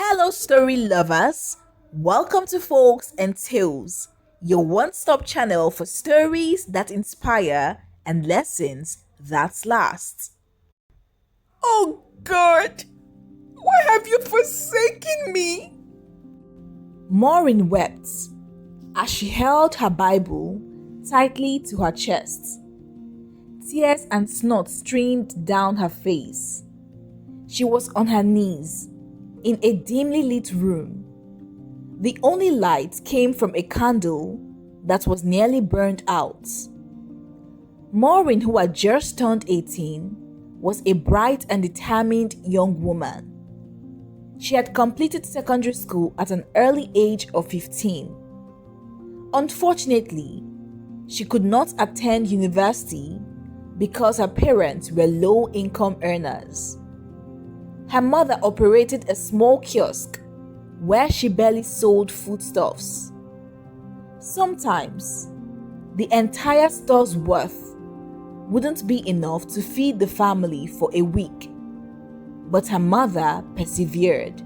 Hello, story lovers. Welcome to Folks and Tales, your one stop channel for stories that inspire and lessons that last. Oh God, why have you forsaken me? Maureen wept as she held her Bible tightly to her chest. Tears and snot streamed down her face. She was on her knees in a dimly lit room. The only light came from a candle that was nearly burned out. Maureen, who had just turned 18, was a bright and determined young woman. She had completed secondary school at an early age of 15. Unfortunately, she could not attend university because her parents were low-income earners. Her mother operated a small kiosk where she barely sold foodstuffs. Sometimes, the entire store's worth wouldn't be enough to feed the family for a week, but her mother persevered.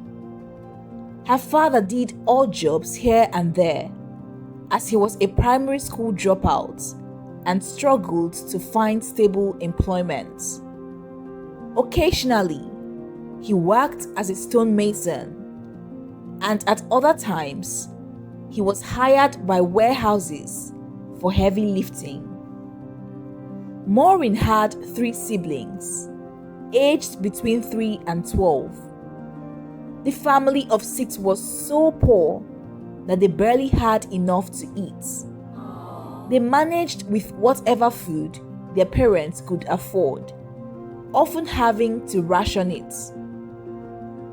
Her father did odd jobs here and there, as he was a primary school dropout and struggled to find stable employment. Occasionally, he worked as a stonemason, and at other times, he was hired by warehouses for heavy lifting. Maureen had 3 siblings, aged between 3 and 12. The family of 6 was so poor that they barely had enough to eat. They managed with whatever food their parents could afford, often having to ration it.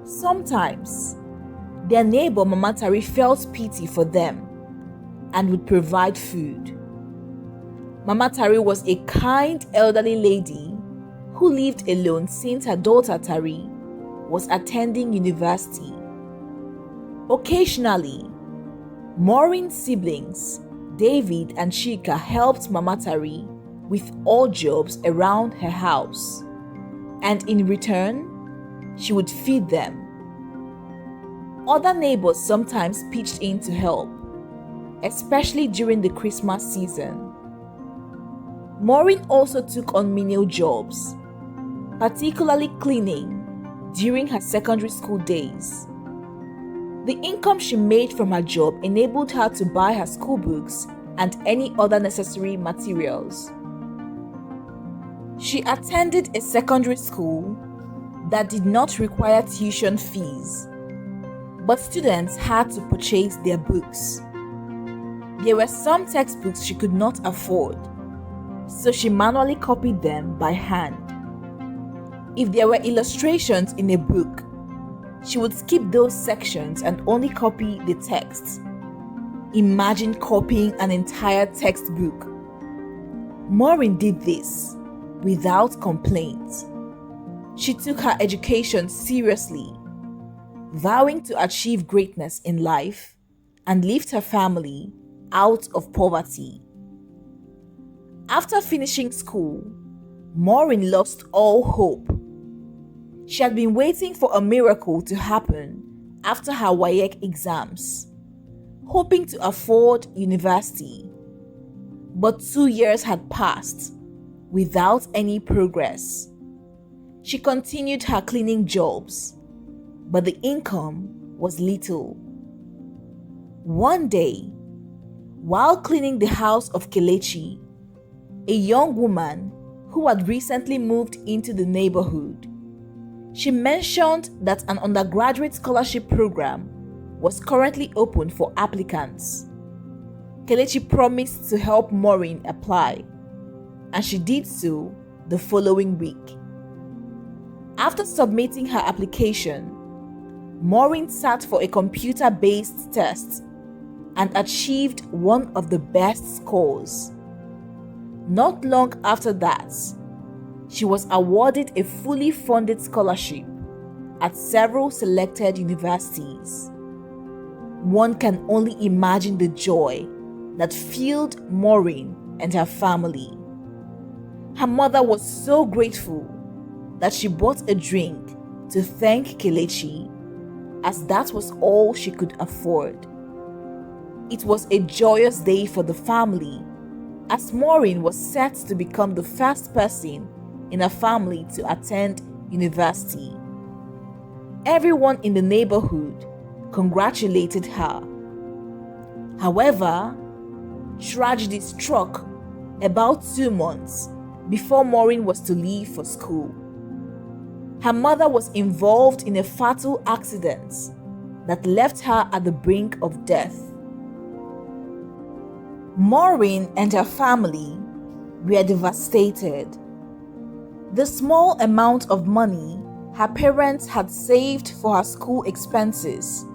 Sometimes, their neighbor Mama Tari felt pity for them and would provide food. Mama Tari was a kind elderly lady who lived alone since her daughter Tari was attending university. Occasionally, Maureen's siblings, David and Chika, helped Mama Tari with odd jobs around her house, and in return, she would feed them. Other neighbors sometimes pitched in to help, especially during the Christmas season. Maureen also took on menial jobs, particularly cleaning, during her secondary school days. The income she made from her job enabled her to buy her school books and any other necessary materials. She attended a secondary school that did not require tuition fees, but students had to purchase their books. There were some textbooks she could not afford, so she manually copied them by hand. If there were illustrations in a book, she would skip those sections and only copy the text. Imagine copying an entire textbook. Maureen did this without complaint. She took her education seriously, vowing to achieve greatness in life and lift her family out of poverty. After finishing school, Maureen lost all hope. She had been waiting for a miracle to happen after her WAEC exams, hoping to afford university. But 2 years had passed without any progress. She continued her cleaning jobs, but the income was little. One day, while cleaning the house of Kelechi, a young woman who had recently moved into the neighborhood, she mentioned that an undergraduate scholarship program was currently open for applicants. Kelechi promised to help Maureen apply, and she did so the following week. After submitting her application, Maureen sat for a computer-based test and achieved one of the best scores. Not long after that, she was awarded a fully funded scholarship at several selected universities. One can only imagine the joy that filled Maureen and her family. Her mother was so grateful that she bought a drink to thank Kelechi as that was all she could afford. It was a joyous day for the family, as Maureen was set to become the first person in her family to attend university. Everyone in the neighborhood congratulated her. However, tragedy struck about 2 months before Maureen was to leave for school. Her mother was involved in a fatal accident that left her at the brink of death. Maureen and her family were devastated. The small amount of money her parents had saved for her school expenses,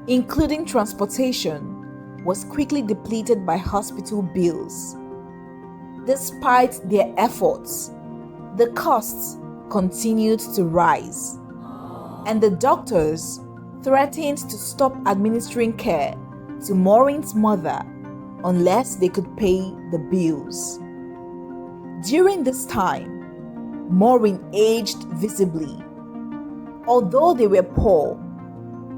including transportation, was quickly depleted by hospital bills. Despite their efforts, the costs continued to rise, and the doctors threatened to stop administering care to Maureen's mother unless they could pay the bills. During this time, Maureen aged visibly. Although they were poor,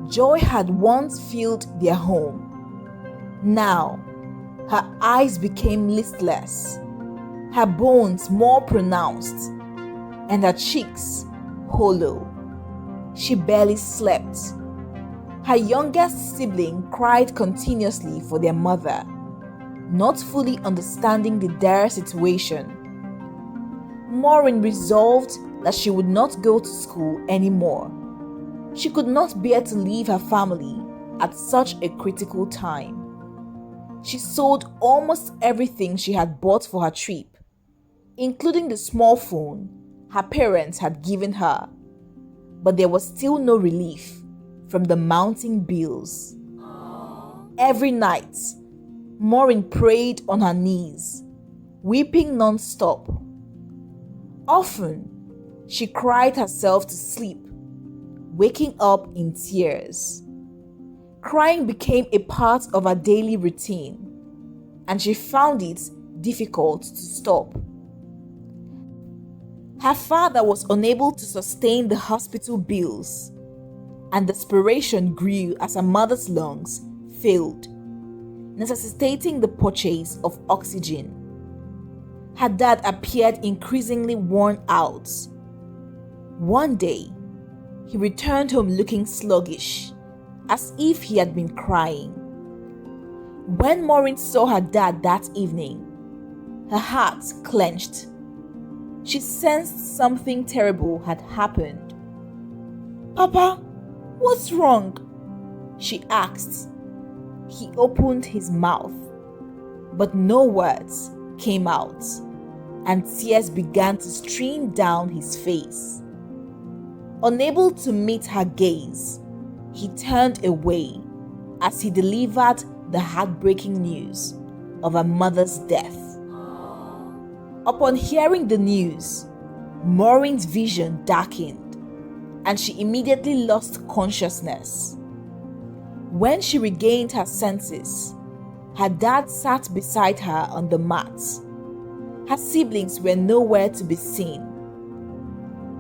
joy had once filled their home. Now, her eyes became listless, her bones more pronounced, and her cheeks hollow. She barely slept. Her youngest sibling cried continuously for their mother, not fully understanding the dire situation. Maureen resolved that she would not go to school anymore. She could not bear to leave her family at such a critical time. She sold almost everything she had bought for her trip, including the small phone her parents had given her, but there was still no relief from the mounting bills. Every night, Maureen prayed on her knees, weeping non-stop. Often, she cried herself to sleep, waking up in tears. Crying became a part of her daily routine, and she found it difficult to stop. Her father was unable to sustain the hospital bills, and desperation grew as her mother's lungs failed, necessitating the purchase of oxygen. Her dad appeared increasingly worn out. One day, he returned home looking sluggish, as if he had been crying. When Maureen saw her dad that evening, her heart clenched. She sensed something terrible had happened. "Papa, what's wrong?" she asked. He opened his mouth, but no words came out, and tears began to stream down his face. Unable to meet her gaze, he turned away as he delivered the heartbreaking news of her mother's death. Upon hearing the news, Maureen's vision darkened, and she immediately lost consciousness. When she regained her senses, her dad sat beside her on the mat. Her siblings were nowhere to be seen.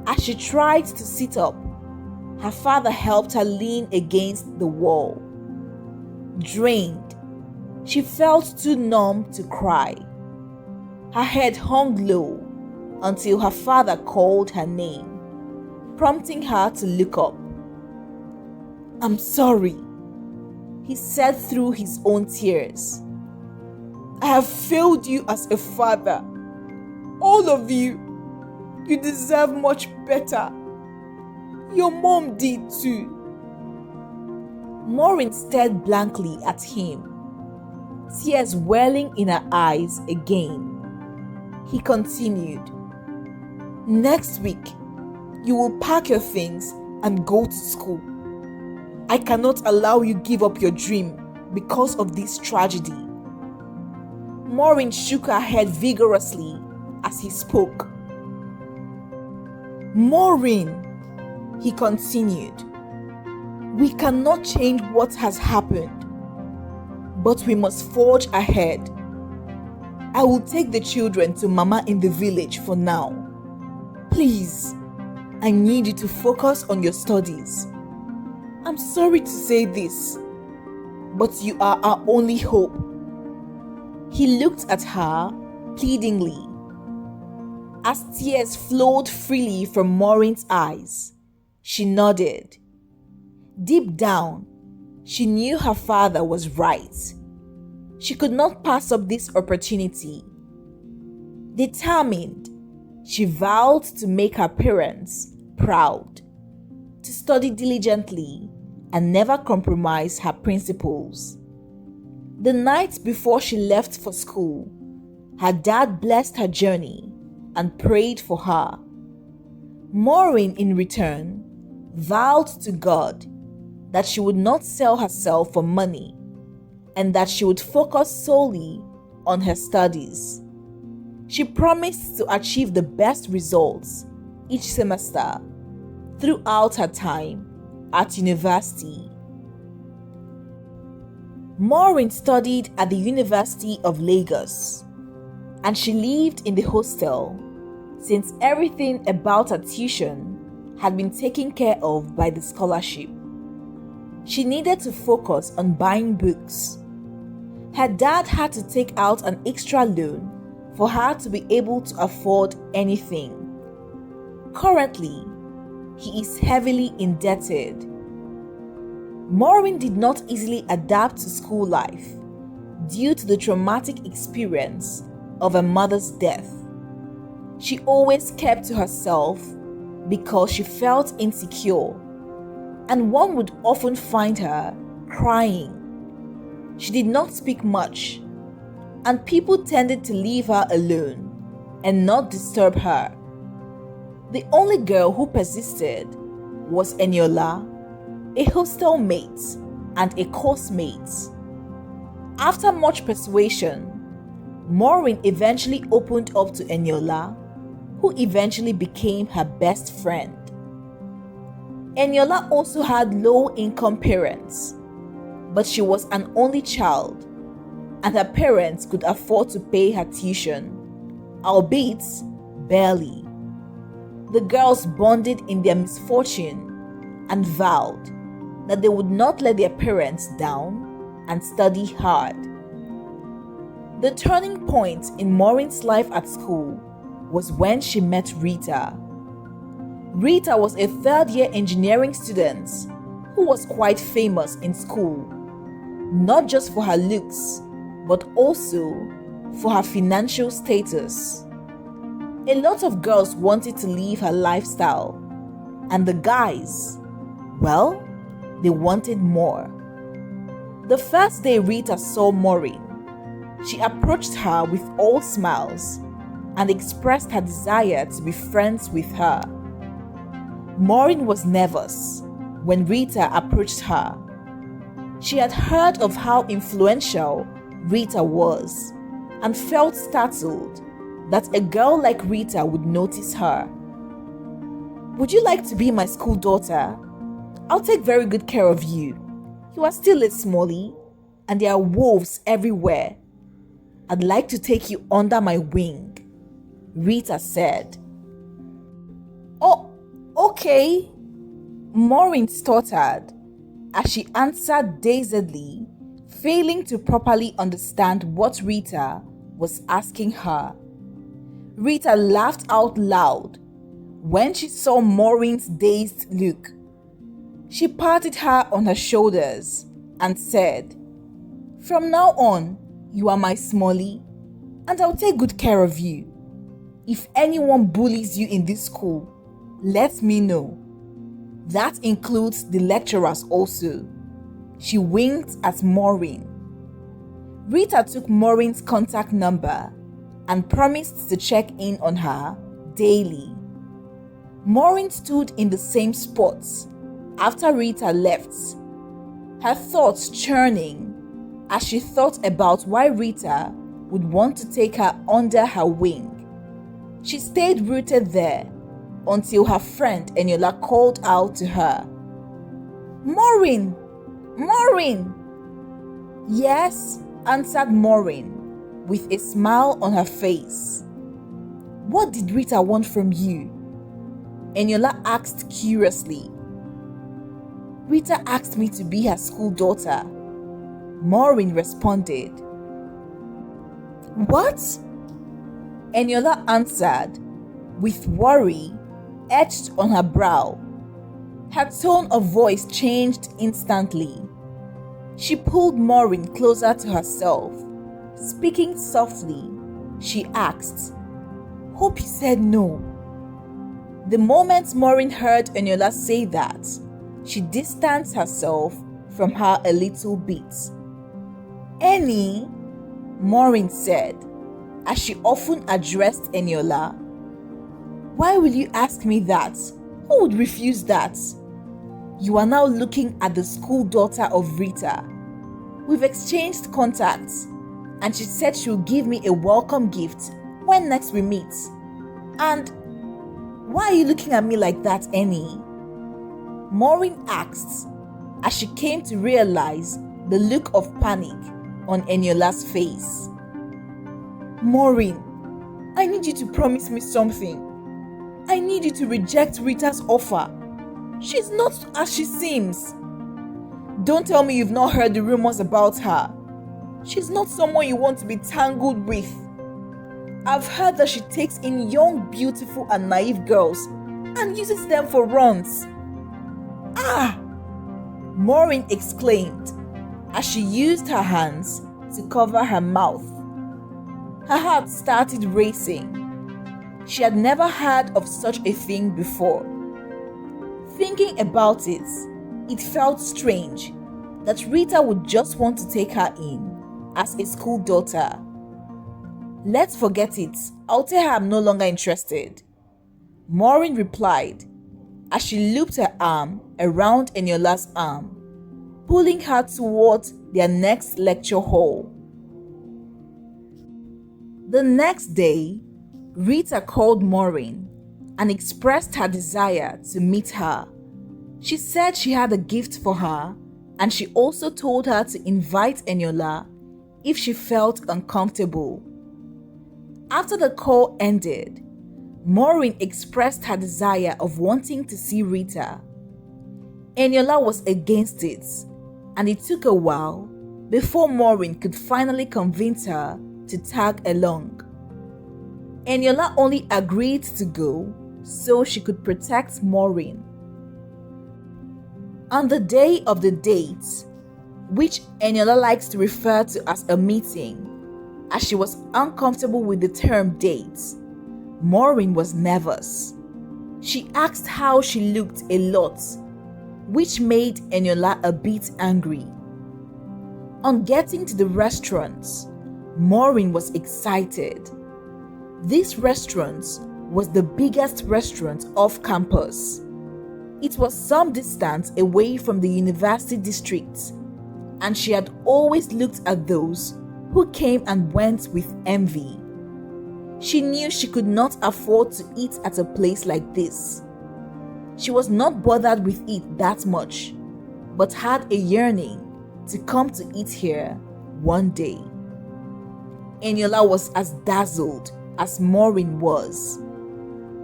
As she tried to sit up, her father helped her lean against the wall. Drained, she felt too numb to cry. Her head hung low until her father called her name, prompting her to look up. "I'm sorry," he said through his own tears. "I have failed you as a father. All of you. You deserve much better. Your mom did too." Maureen stared blankly at him, tears welling in her eyes again. He continued, "Next week, you will pack your things and go to school. I cannot allow you give up your dream because of this tragedy." Maureen shook her head vigorously as he spoke. "Maureen," he continued, "we cannot change what has happened, but we must forge ahead. I will take the children to Mama in the village for now. Please, I need you to focus on your studies. I'm I'm sorry to say this, but you are our only hope. He looked at her pleadingly. As tears flowed freely from Maureen's eyes, she nodded. Deep down, she knew her father was right. She could not pass up this opportunity. Determined, she vowed to make her parents proud, to study diligently and never compromise her principles. The night before she left for school, her dad blessed her journey and prayed for her. Maureen, in return, vowed to God that she would not sell herself for money and that she would focus solely on her studies. She promised to achieve the best results each semester throughout her time at university. Maureen studied at the University of Lagos, and she lived in the hostel since everything about her tuition had been taken care of by the scholarship. She needed to focus on buying books. Her dad had to take out an extra loan for her to be able to afford anything. Currently, he is heavily indebted. Maureen did not easily adapt to school life due to the traumatic experience of her mother's death. She always kept to herself because she felt insecure, and one would often find her crying. She did not speak much, and people tended to leave her alone and not disturb her. The only girl who persisted was Eniola, a hostel mate and a course mate. After much persuasion, Maureen eventually opened up to Eniola, who eventually became her best friend. Eniola also had low-income parents, but she was an only child, and her parents could afford to pay her tuition, albeit barely. The girls bonded in their misfortune and vowed that they would not let their parents down and study hard. The turning point in Maureen's life at school was when she met Rita. Rita was a third-year engineering student who was quite famous in school, not just for her looks, but also for her financial status. A lot of girls wanted to live her lifestyle, and the guys, well, they wanted more. The first day Rita saw Maureen, she approached her with all smiles and expressed her desire to be friends with her. Maureen was nervous when Rita approached her. She had heard of how influential Rita was and felt startled that a girl like Rita would notice her. "Would you like to be my school daughter? I'll take very good care of you. You are still a smallie, and there are wolves everywhere. I'd like to take you under my wing," Rita said. "Oh, okay," Maureen stuttered as she answered dazedly, failing to properly understand what Rita was asking her. Rita laughed out loud when she saw Maureen's dazed look. She patted her on her shoulders and said, "From now on, you are my smallie, and I'll take good care of you. If anyone bullies you in this school, let me know. That includes the lecturers also." She winked at Maureen. Rita took Maureen's contact number and promised to check in on her daily. Maureen stood in the same spot after Rita left, her thoughts churning as she thought about why Rita would want to take her under her wing. She stayed rooted there until her friend Eniola called out to her, "Maureen! Maureen!" "Yes," answered Maureen with a smile on her face. "What did Rita want from you?" Eniola asked curiously. Rita asked me to be her school daughter. Maureen responded. What? Eniola answered, with worry etched on her brow. Her tone of voice changed instantly. She pulled Maureen closer to herself. Speaking softly, she asked, Hope you said no. The moment Maureen heard Eniola say that, she distanced herself from her a little bit. Annie, Maureen said, as she often addressed Eniola, why will you ask me that? Who would refuse that? You are now looking at the school daughter of Rita. We've exchanged contacts, and she said she'll give me a welcome gift when next we meet. And why are you looking at me like that, Annie? Maureen asked, as she came to realize the look of panic on Eniola's face. Maureen, I need you to promise me something. I need you to reject Rita's offer. She's not as she seems. Don't tell me you've not heard the rumors about her. She's not someone you want to be tangled with. I've heard that she takes in young, beautiful and naive girls and uses them for runs. Ah! Maureen exclaimed as she used her hands to cover her mouth. Her heart started racing. She had never heard of such a thing before. Thinking about it, it felt strange that Rita would just want to take her in as a school daughter. Let's forget it. I'll tell her I'm no longer interested. Maureen replied as she looped her arm around Eniola's arm, pulling her towards their next lecture hall. The next day, Rita called Maureen and expressed her desire to meet her. She said she had a gift for her, and she also told her to invite Eniola if she felt uncomfortable. After the call ended, Maureen expressed her desire of wanting to see Rita. Eniola was against it, and it took a while before Maureen could finally convince her to tag along. Eniola only agreed to go so she could protect Maureen. On the day of the date, which Eniola likes to refer to as a meeting, as she was uncomfortable with the term date, Maureen was nervous. She asked how she looked a lot, which made Eniola a bit angry. On getting to the restaurant, Maureen was excited. This restaurant was the biggest restaurant off campus. It was some distance away from the university district, and she had always looked at those who came and went with envy. She knew she could not afford to eat at a place like this. She was not bothered with it that much, but had a yearning to come to eat here one day. Eniola was as dazzled as Maureen was.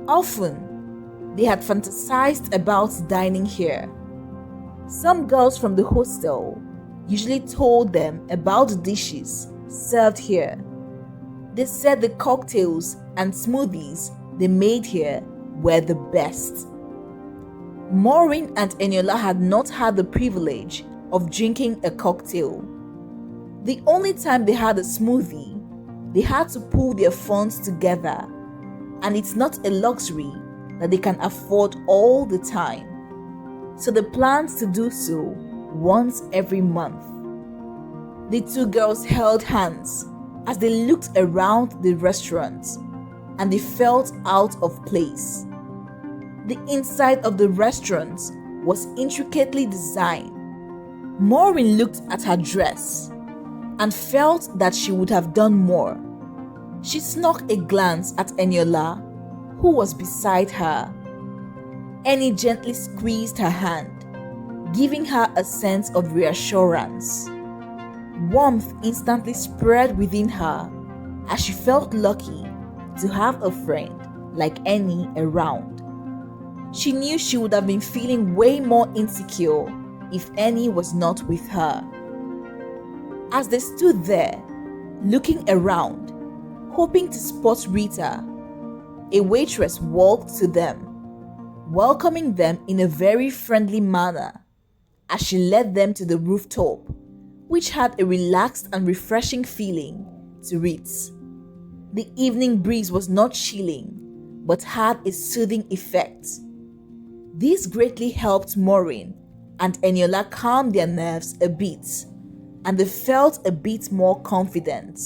Often, they had fantasized about dining here. Some girls from the hostel usually told them about the dishes served here. They said the cocktails and smoothies they made here were the best. Maureen and Eniola had not had the privilege of drinking a cocktail. The only time they had a smoothie, they had to pull their funds together, and it's not a luxury that they can afford all the time. So they planned to do so once every month. The two girls held hands as they looked around the restaurant, and they felt out of place. The inside of the restaurant was intricately designed. Maureen looked at her dress and felt that she would have done more. She snuck a glance at Eniola, who was beside her. Annie gently squeezed her hand, giving her a sense of reassurance. Warmth instantly spread within her as she felt lucky to have a friend like Annie around. She knew she would have been feeling way more insecure if any was not with her. As they stood there, looking around, hoping to spot Rita, a waitress walked to them, welcoming them in a very friendly manner as she led them to the rooftop, which had a relaxed and refreshing feeling to it. The evening breeze was not chilling, but had a soothing effect. This greatly helped Maureen and Eniola calm their nerves a bit, and they felt a bit more confident.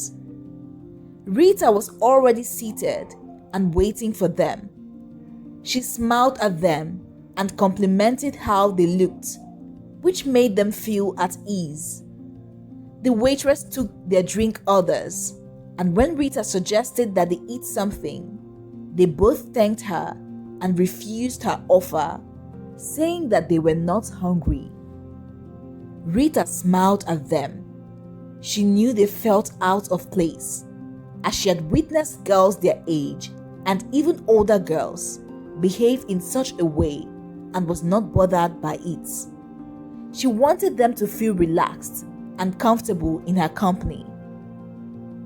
Rita was already seated and waiting for them. She smiled at them and complimented how they looked, which made them feel at ease. The waitress took their drink orders, and when Rita suggested that they eat something, they both thanked her and refused her offer, saying that they were not hungry. Rita smiled at them. She knew they felt out of place, as she had witnessed girls their age and even older girls behave in such a way and was not bothered by it. She wanted them to feel relaxed and comfortable in her company.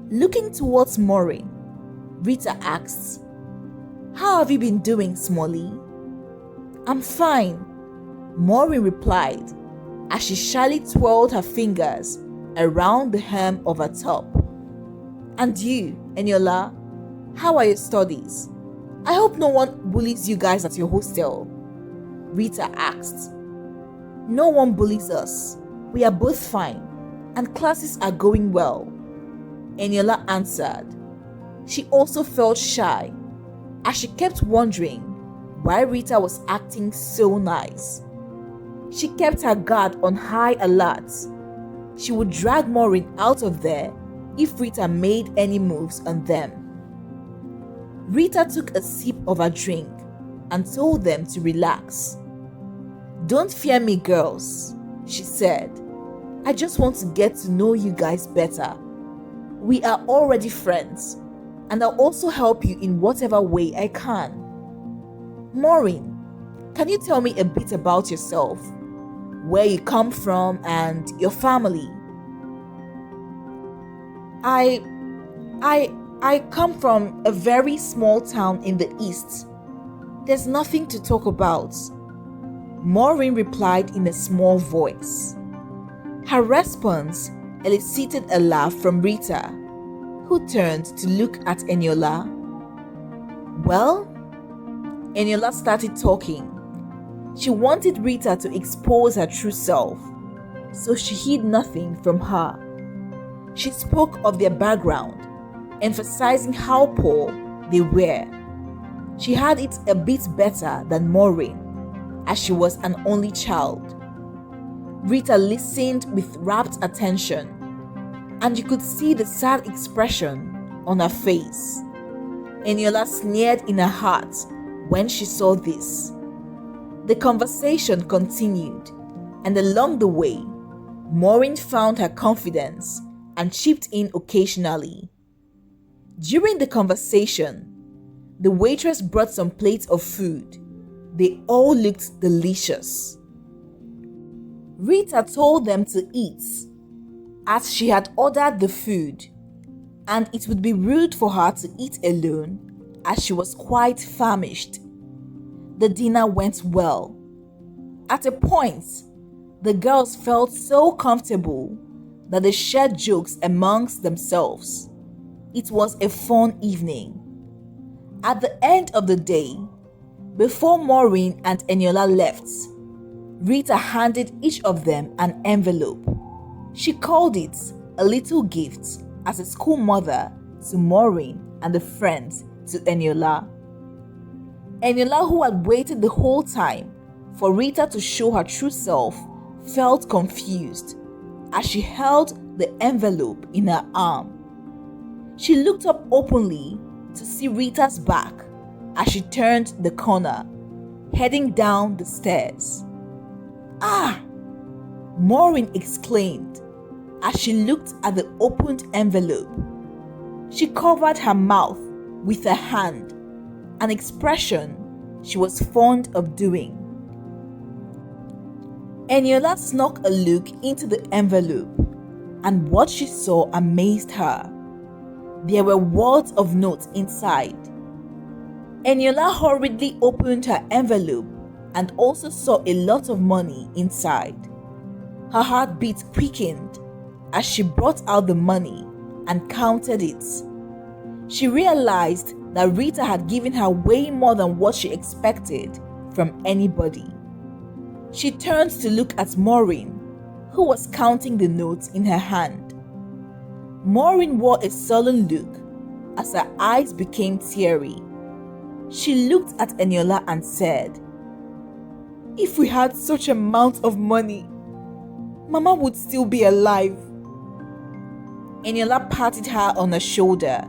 Looking towards Maureen, Rita asked, "How have you been doing, Smalley?" "I'm fine," Maureen replied as she shyly twirled her fingers around the hem of her top. "And you, Eniola, how are your studies? I hope no one bullies you guys at your hostel," Rita asked. "No one bullies us. We are both fine, and classes are going well," Eniola answered. She also felt shy, as she kept wondering why Rita was acting so nice. She kept her guard on high alert. She would drag Maureen out of there if Rita made any moves on them. Rita took a sip of her drink and told them to relax. "Don't fear me, girls," she said. "I just want to get to know you guys better. We are already friends, and I'll also help you in whatever way I can. Maureen, can you tell me a bit about yourself, where you come from and your family?" I come from a very small town in the east. There's nothing to talk about," Maureen replied in a small voice. Her response elicited a laugh from Rita, who turned to look at Eniola. "Well," Eniola started talking. She wanted Rita to expose her true self, so she hid nothing from her. She spoke of their background, emphasizing how poor they were. She had it a bit better than Maureen, as she was an only child. Rita listened with rapt attention, and you could see the sad expression on her face. Eniola sneered in her heart when she saw this. The conversation continued, and along the way, Maureen found her confidence and chipped in occasionally. During the conversation, the waitress brought some plates of food. They all looked delicious. Rita told them to eat, as she had ordered the food, and it would be rude for her to eat alone, as she was quite famished. The dinner went well. At a point, the girls felt so comfortable that they shared jokes amongst themselves. It was a fun evening. At the end of the day, before Maureen and Eniola left, Rita handed each of them an envelope. She called it a little gift as a school mother to Maureen and the friends to Eniola. Eniola, who had waited the whole time for Rita to show her true self, felt confused as she held the envelope in her arm. She looked up openly to see Rita's back as she turned the corner, heading down the stairs. "Ah!" Maureen exclaimed as she looked at the opened envelope. She covered her mouth with her hand, an expression she was fond of doing. Eniola snuck a look into the envelope, and what she saw amazed her. There were wads of notes inside. Eniola hurriedly opened her envelope and also saw a lot of money inside. Her heartbeat quickened as she brought out the money and counted it. She realized that Rita had given her way more than what she expected from anybody. She turned to look at Maureen, who was counting the notes in her hand. Maureen wore a sullen look as her eyes became teary. She looked at Eniola and said, "If we had such amount of money, Mama would still be alive." Eniola patted her on the shoulder,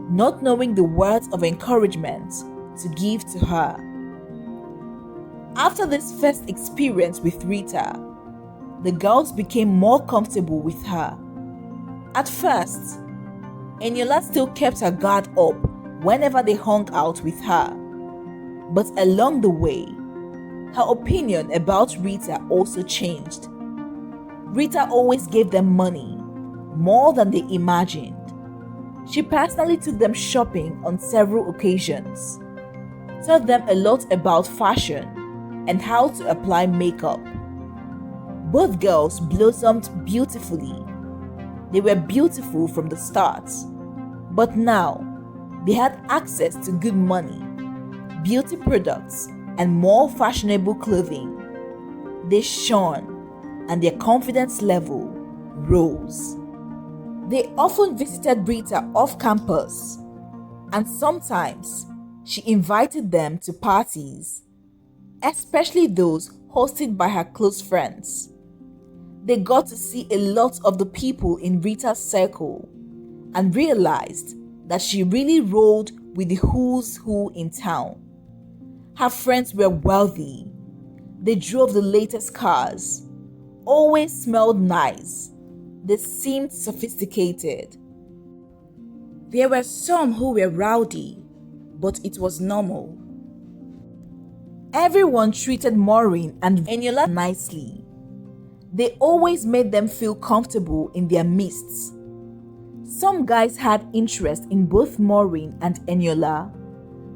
not knowing the words of encouragement to give to her. After this first experience with Rita, the girls became more comfortable with her. At first, Eniola still kept her guard up whenever they hung out with her. But along the way, her opinion about Rita also changed. Rita always gave them money, more than they imagined. She personally took them shopping on several occasions, taught them a lot about fashion and how to apply makeup. Both girls blossomed beautifully. They were beautiful from the start, but now they had access to good money, beauty products, and more fashionable clothing. They shone, and their confidence level rose. They often visited Rita off campus, and sometimes she invited them to parties, especially those hosted by her close friends. They got to see a lot of the people in Rita's circle and realized that she really rolled with the who's who in town. Her friends were wealthy. They drove the latest cars, always smelled nice. They seemed sophisticated. There were some who were rowdy, but it was normal. Everyone treated Maureen and Eniola nicely. They always made them feel comfortable in their midst. Some guys had interest in both Maureen and Eniola,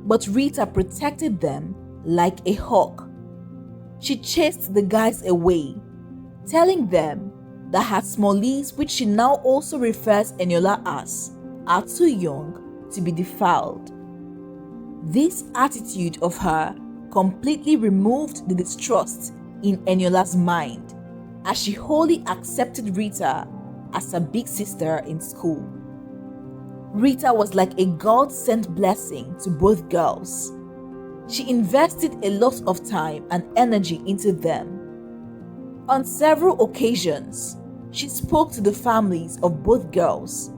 but Rita protected them like a hawk. She chased the guys away, telling them that her smallies, which she now also refers Eniola as, are too young to be defiled. This attitude of her completely removed the distrust in Eniola's mind, as she wholly accepted Rita as a big sister in school. Rita was like a God-sent blessing to both girls. She invested a lot of time and energy into them. On several occasions, she spoke to the families of both girls,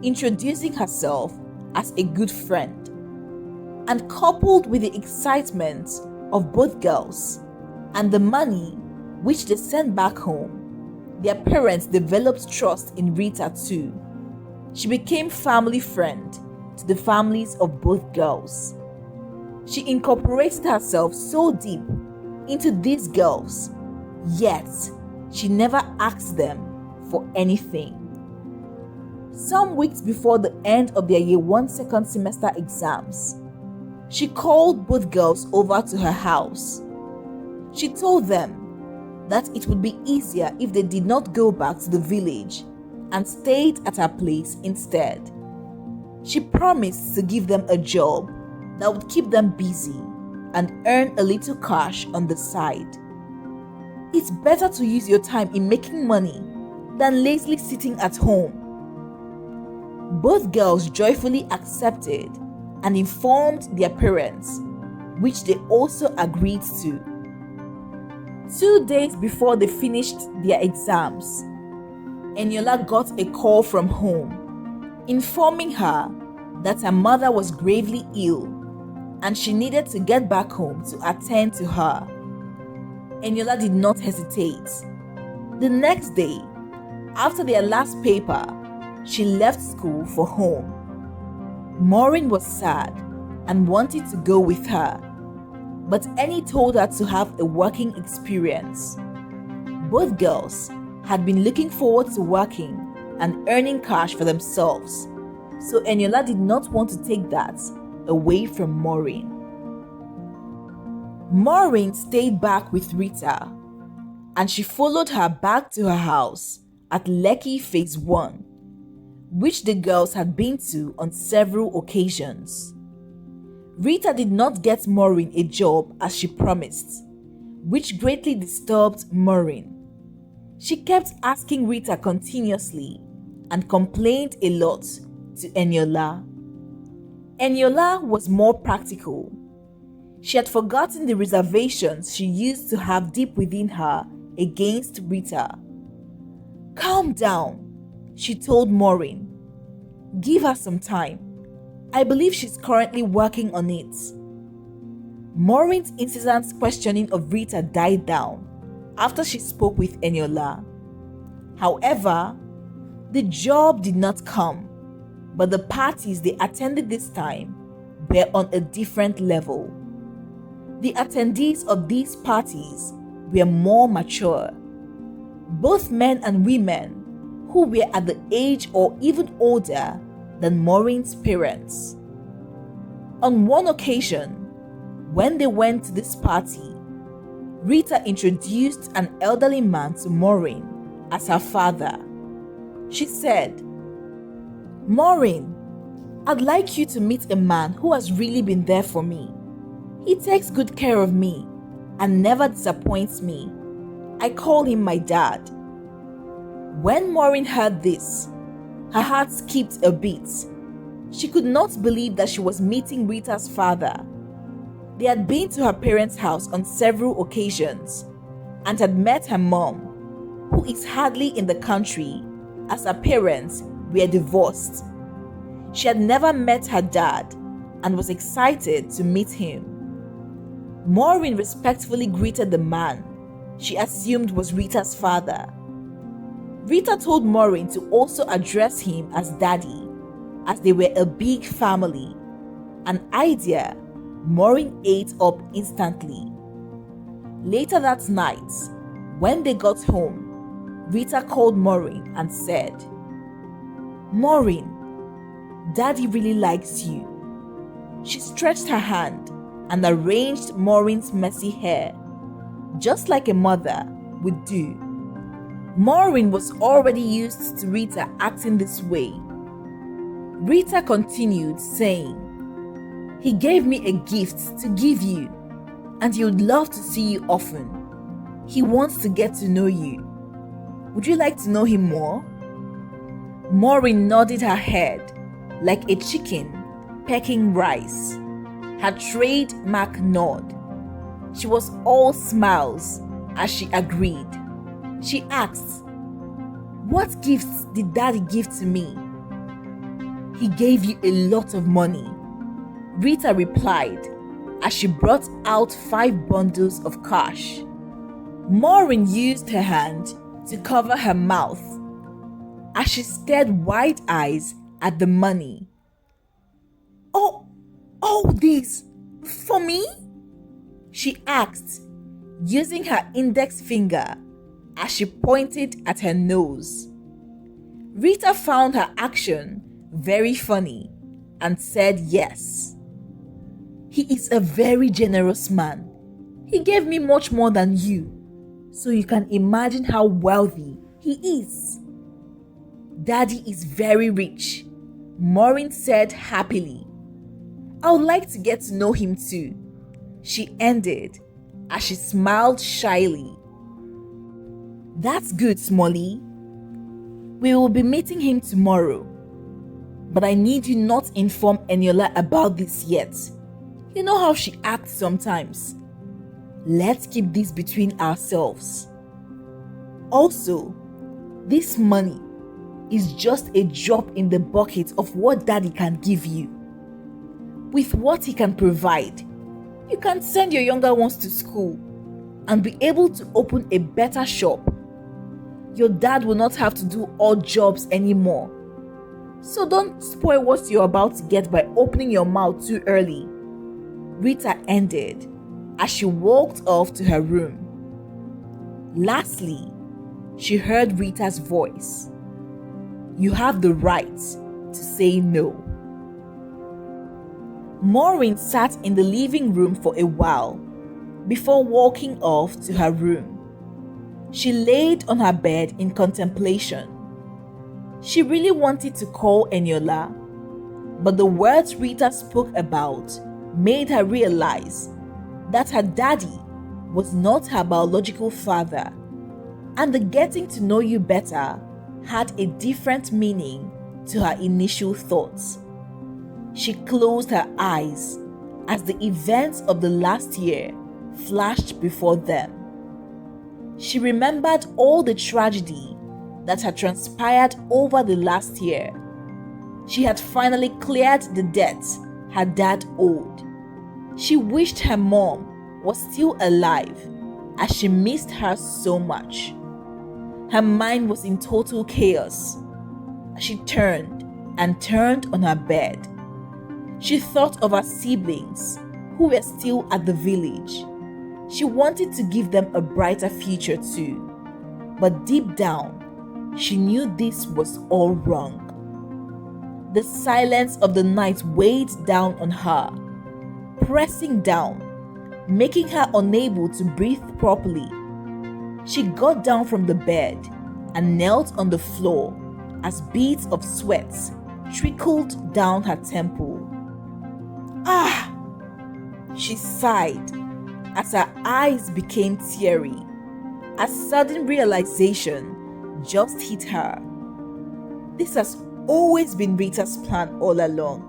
introducing herself as a good friend. And coupled with the excitement of both girls and the money which they sent back home, their parents developed trust in Rita too. She became family friend to the families of both girls. She incorporated herself so deep into these girls, yet she never asked them for anything. Some weeks before the end of their Year 1 second semester exams, she called both girls over to her house. She told them that it would be easier if they did not go back to the village and stayed at her place instead. She promised to give them a job that would keep them busy and earn a little cash on the side. It's better to use your time in making money than lazily sitting at home. Both girls joyfully accepted and informed their parents, which they also agreed to. 2 days before they finished their exams, Eniola got a call from home, informing her that her mother was gravely ill and she needed to get back home to attend to her. Eniola did not hesitate. The next day, after their last paper, she left school for home. Maureen was sad and wanted to go with her, but Annie told her to have a working experience. Both girls had been looking forward to working and earning cash for themselves, so Eniola did not want to take that away from Maureen. Maureen stayed back with Rita, and she followed her back to her house at Lekki Phase 1, which the girls had been to on several occasions. Rita did not get Maureen a job as she promised, which greatly disturbed Maureen. She kept asking Rita continuously and complained a lot to Eniola. Eniola was more practical. She had forgotten the reservations she used to have deep within her against Rita. "Calm down," she told Maureen. "Give her some time. I believe she's currently working on it." Maureen's incessant questioning of Rita died down after she spoke with Eniola. However, the job did not come, but the parties they attended this time were on a different level. The attendees of these parties were more mature, both men and women who were at the age or even older than Maureen's parents. On one occasion, when they went to this party, Rita introduced an elderly man to Maureen as her father. She said, "Maureen, I'd like you to meet a man who has really been there for me. He takes good care of me and never disappoints me. I call him my dad." When Maureen heard this, her heart skipped a beat. She could not believe that she was meeting Rita's father. They had been to her parents' house on several occasions and had met her mom, who is hardly in the country as her parents were divorced. She had never met her dad and was excited to meet him. Maureen respectfully greeted the man she assumed was Rita's father. Rita told Maureen to also address him as Daddy, as they were a big family, an idea Maureen ate up instantly. Later that night, when they got home, Rita called Maureen and said, "Maureen, Daddy really likes you." She stretched her hand and arranged Maureen's messy hair, just like a mother would do. Maureen was already used to Rita acting this way. Rita continued saying, "He gave me a gift to give you, and he would love to see you often. He wants to get to know you. Would you like to know him more?" Maureen nodded her head like a chicken pecking rice, her trademark nod. She was all smiles as she agreed. She asked, "What gifts did Daddy give to me?" "He gave you a lot of money," Rita replied as she brought out 5 bundles of cash. Maureen used her hand to cover her mouth as she stared wide-eyed at the money. All this for me?" she asked, using her index finger as she pointed at her nose. Rita found her action very funny and said yes. "He is a very generous man. He gave me much more than you, so you can imagine how wealthy he is." "Daddy is very rich," Maureen said happily. "I would like to get to know him too," she ended as she smiled shyly. "That's good, Smolly. We will be meeting him tomorrow. But I need you not inform Eniola about this yet. You know how she acts sometimes. Let's keep this between ourselves. Also, this money is just a drop in the bucket of what Daddy can give you. With what he can provide, you can send your younger ones to school and be able to open a better shop. Your dad will not have to do odd jobs anymore. So don't spoil what you're about to get by opening your mouth too early," Rita ended as she walked off to her room. Lastly, she heard Rita's voice. "You have the right to say no." Maureen sat in the living room for a while before walking off to her room. She laid on her bed in contemplation. She really wanted to call Eniola, but the words Rita spoke about made her realize that her daddy was not her biological father, and the getting to know you better had a different meaning to her initial thoughts. She closed her eyes as the events of the last year flashed before them. She remembered all the tragedy that had transpired over the last year. She had finally cleared the debts her dad owed. She wished her mom was still alive as she missed her so much. Her mind was in total chaos. She turned and turned on her bed. She thought of her siblings who were still at the village. She wanted to give them a brighter future too. But deep down, she knew this was all wrong. The silence of the night weighed down on her, pressing down, making her unable to breathe properly. She got down from the bed and knelt on the floor as beads of sweat trickled down her temple. "Ah!" she sighed as her eyes became teary. A sudden realization just hit her. This has always been Rita's plan all along.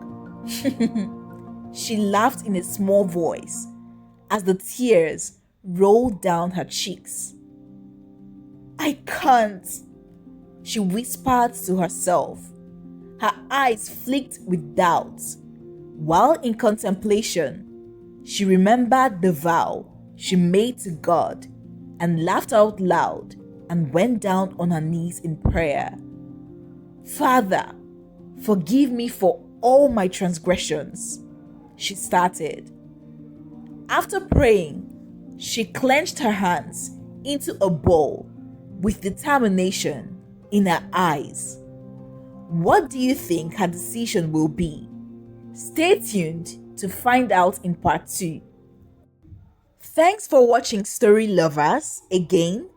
She laughed in a small voice as the tears rolled down her cheeks. "I can't," she whispered to herself. Her eyes flicked with doubt. While in contemplation, she remembered the vow she made to God and laughed out loud and went down on her knees in prayer. "Father, forgive me for all my transgressions," she started. After praying, she clenched her hands into a ball with determination in her eyes. What do you think her decision will be? Stay tuned to find out in part 2. Thanks for watching, story lovers. Again,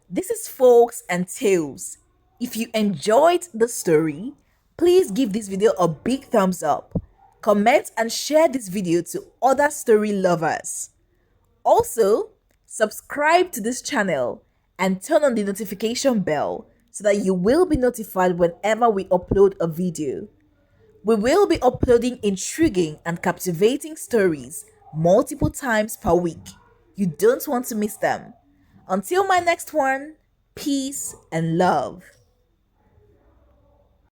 this is Folks and Tales. If you enjoyed the story, please give this video a big thumbs up, comment and share this video to other story lovers. Also, subscribe to this channel and turn on the notification bell so that you will be notified whenever we upload a video. We will be uploading intriguing and captivating stories multiple times per week. You don't want to miss them. Until my next one, peace and love.